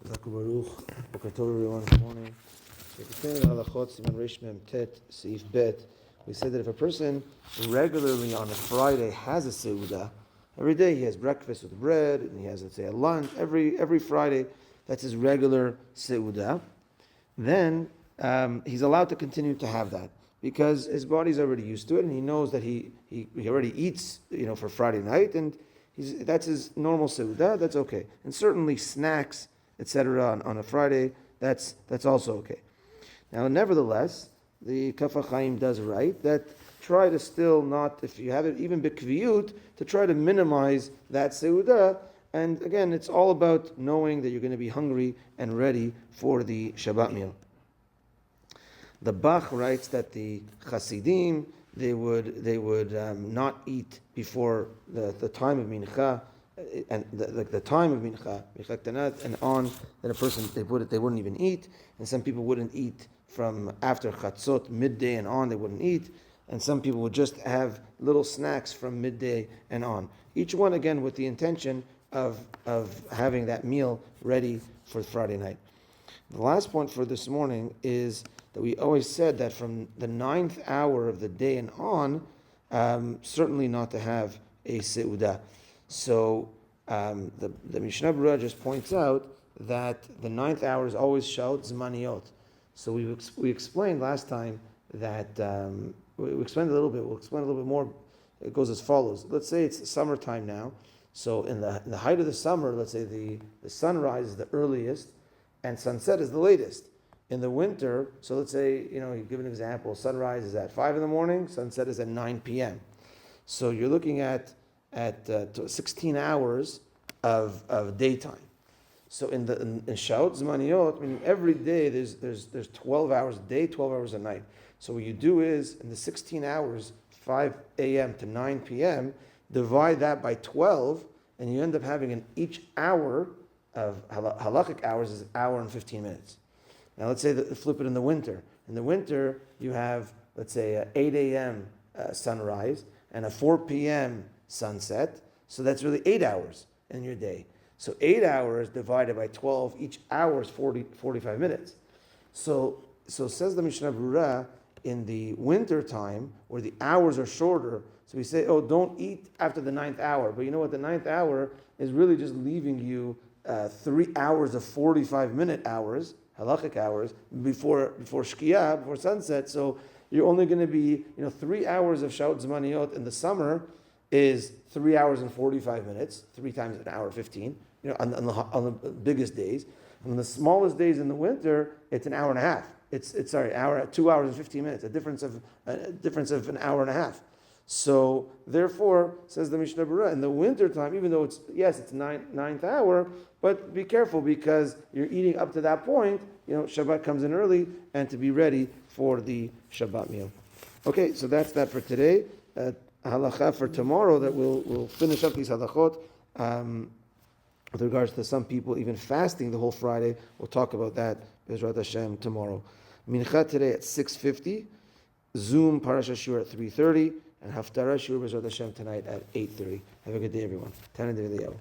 Zaku Baruch, Boker Tov everyone, good morning. So continuing the Halachot, Siman Reish Mem Tet, Seif Bet, we said that if a person regularly on a Friday has a Seudah, every day he has breakfast with bread, and he has, let's say, a lunch, every Friday, that's his regular Seudah, then he's allowed to continue to have that, because his body's already used to it, and he knows that he already eats, for Friday night, and that's his normal Seudah, that's okay. And certainly snacks, etc. on a Friday, that's also okay. Now, nevertheless, the Kaf HaChaim does write that try to still not, if you have it even b'kviyut, to try to minimize that seudah. And again, it's all about knowing that you're going to be hungry and ready for the Shabbat meal. The Bach writes that the Hasidim, they would not eat before the time of Mincha, and the time of Mincha and on, then a person they wouldn't even eat, and some people wouldn't eat from after Chatzot, midday and on, they wouldn't eat, and some people would just have little snacks from midday and on. Each one again with the intention of having that meal ready for Friday night. The last point for this morning is that we always said that from the 9th hour of the day and on, certainly not to have a seudah. So the Mishnah Berurah just points out that the 9th hour is always shaot zmaniot. So we explained last time that we explained a little bit. We'll explain a little bit more. It goes as follows. Let's say it's summertime now. So in the height of the summer, let's say the sunrise is the earliest and sunset is the latest. In the winter, so let's say, you give an example, sunrise is at 5 in the morning, sunset is at 9 p.m. So you're looking at 16 hours of daytime. So in Shaot Zmaniyot, meaning every day there's 12 hours a day, 12 hours a night. So what you do is, in the 16 hours, 5 a.m. to 9 p.m., divide that by 12, and you end up having in each hour of halachic hours is an hour and 15 minutes. Now let's say that flip it in the winter. In the winter, you have, let's say, a 8 a.m. Sunrise and a 4 p.m. sunset. So that's really 8 hours in your day. So 8 hours divided by 12, each hour is 45 minutes. So says the Mishnah Berurah, in the winter time, where the hours are shorter, so we say, don't eat after the 9th hour. But you know what? The 9th hour is really just leaving you 3 hours of 45-minute hours, halachic hours, before Shkiyah, before sunset. So you're only going to be, 3 hours of Shaot Zmaniyot in the summer is 3 hours and 45 minutes, 3 times an hour 15, on the biggest days. And on the smallest days in the winter, it's an hour and a half. It's 2 hours and 15 minutes, a difference of an hour and a half. So therefore, says the Mishnah Berurah, in the winter time, even though it's 9th hour, but be careful because you're eating up to that point. Shabbat comes in early, and to be ready for the Shabbat meal. Okay, so that's that for today. Halacha for tomorrow, that we'll finish up these halachot with regards to some people even fasting the whole Friday. We'll talk about that Bezrat Hashem tomorrow. Mincha today at 6:50, Zoom Parasha Shur at 3:30, and Haftarah Shur Bezrat Hashem tonight at 8:30. Have a good day, everyone. Tana De'Eliyahu.